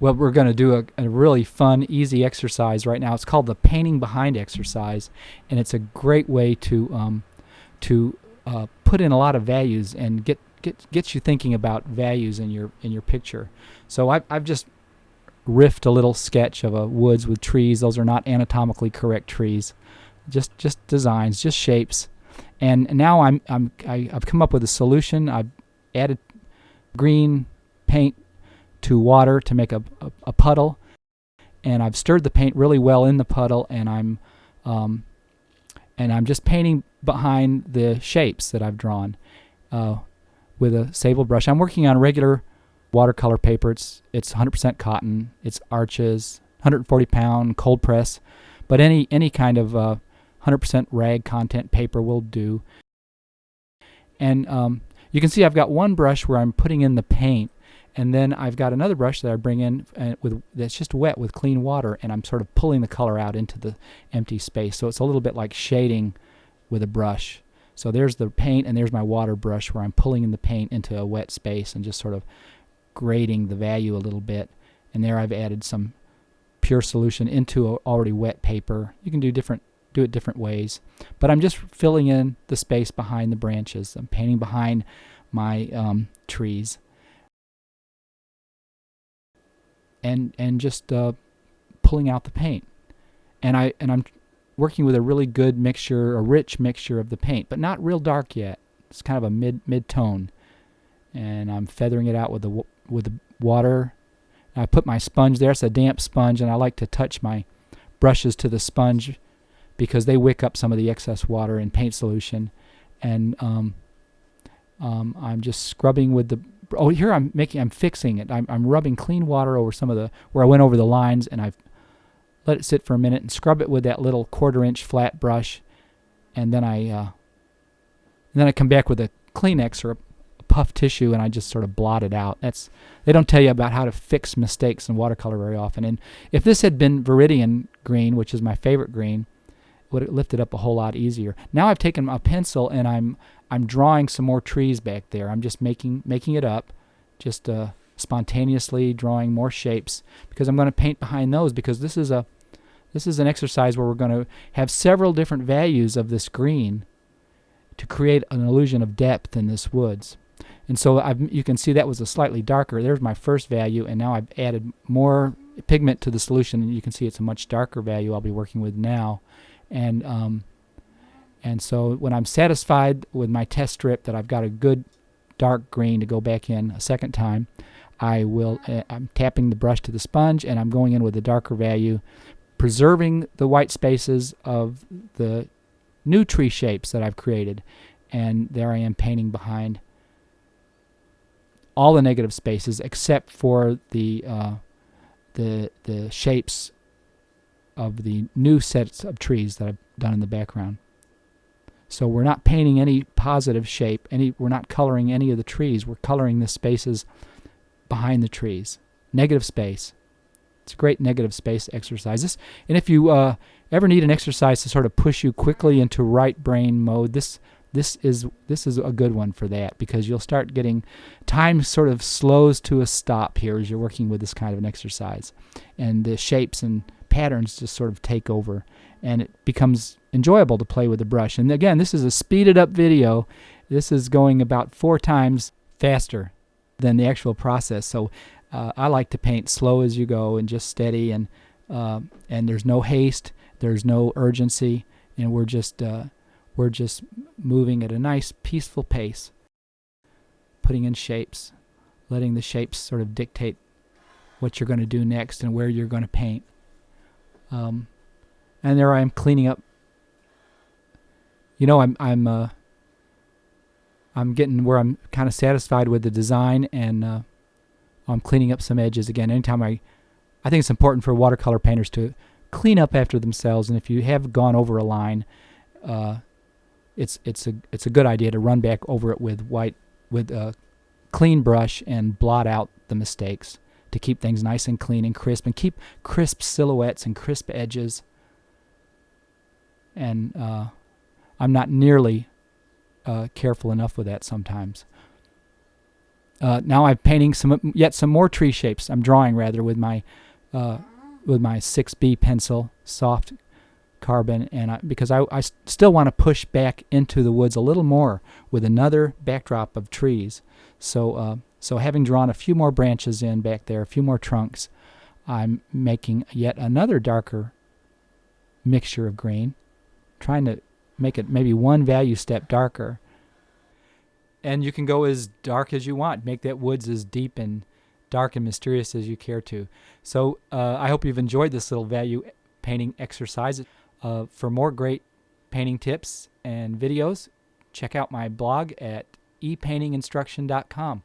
Well, we're going to do a really fun, easy exercise right now. It's called the painting behind exercise, and it's a great way to put in a lot of values and get you thinking about values in your picture. So I've just riffed a little sketch of a woods with trees. Those are not anatomically correct trees, just designs, just shapes. And now I've come up with a solution. I've added green paint to water to make a puddle, and I've stirred the paint really well in the puddle, and I'm just painting behind the shapes that I've drawn with a sable brush. I'm working on regular watercolor paper. It's 100% cotton. It's Arches, 140-pound cold press, but any kind of 100% rag content paper will do. And you can see I've got one brush where I'm putting in the paint, and then I've got another brush that I bring in that's just wet with clean water, and I'm sort of pulling the color out into the empty space. So it's a little bit like shading with a brush. So there's the paint, and there's my water brush where I'm pulling in the paint into a wet space and just sort of grading the value a little bit. And there I've added some pure solution into already wet paper. You can do it different ways, but I'm just filling in the space behind the branches. I'm painting behind my trees, and just pulling out the paint. And I'm working with a really good mixture, a rich mixture of the paint, but not real dark yet. It's kind of a mid-tone, and I'm feathering it out with the water. And I put my sponge there. It's a damp sponge, and I like to touch my brushes to the sponge because they wick up some of the excess water in paint solution. And I'm just scrubbing with the here I'm fixing it. I'm rubbing clean water over some of where I went over the lines, and I've let it sit for a minute and scrub it with that little 1/4-inch flat brush, and then I come back with a Kleenex or a puff tissue, and I just sort of blot it out. They don't tell you about how to fix mistakes in watercolor very often. And if this had been Viridian green, which is my favorite green, it would have lifted up a whole lot easier. Now I've taken a pencil and I'm drawing some more trees back there. I'm just making it up, just spontaneously drawing more shapes, because I'm going to paint behind those, because this is an exercise where we're going to have several different values of this green to create an illusion of depth in this woods. And so you can see that was a slightly darker. There's my first value, and now I've added more pigment to the solution, and you can see it's a much darker value I'll be working with now. And so when I'm satisfied with my test strip that I've got a good dark green to go back in a second time, I'm tapping the brush to the sponge, and I'm going in with a darker value, preserving the white spaces of the new tree shapes that I've created. And there I am painting behind all the negative spaces except for the shapes of the new sets of trees that I've done in the background. So we're not painting any positive shape, we're not coloring any of the trees. We're coloring the spaces behind the trees. Negative space. It's a great negative space exercise. And if you ever need an exercise to sort of push you quickly into right brain mode, this is a good one for that, because you'll start getting time sort of slows to a stop here as you're working with this kind of an exercise, and the shapes and patterns just sort of take over, and it becomes enjoyable to play with the brush. And again, this is a speeded up video. This is going about 4 times faster than the actual process. So I like to paint slow as you go and just steady, and there's no haste, there's no urgency, and we're just moving at a nice peaceful pace, putting in shapes, letting the shapes sort of dictate what you're going to do next and where you're going to paint. And there I am cleaning up. You know, I'm getting where I'm kind of satisfied with the design, and I'm cleaning up some edges again. Anytime I think it's important for watercolor painters to clean up after themselves, and if you have gone over a line, it's a good idea to run back over it with a clean brush and blot out the mistakes to keep things nice and clean and crisp, and keep crisp silhouettes and crisp edges. And I'm not nearly careful enough with that sometimes. now I'm painting yet some more tree shapes. I'm drawing rather with my 6B pencil, soft carbon, and because I still want to push back into the woods a little more with another backdrop of trees. So having drawn a few more branches in back there, a few more trunks, I'm making yet another darker mixture of green, trying to make it maybe one value step darker. And you can go as dark as you want. Make that woods as deep and dark and mysterious as you care to. So I hope you've enjoyed this little value painting exercise. For more great painting tips and videos, check out my blog at epaintinginstruction.com.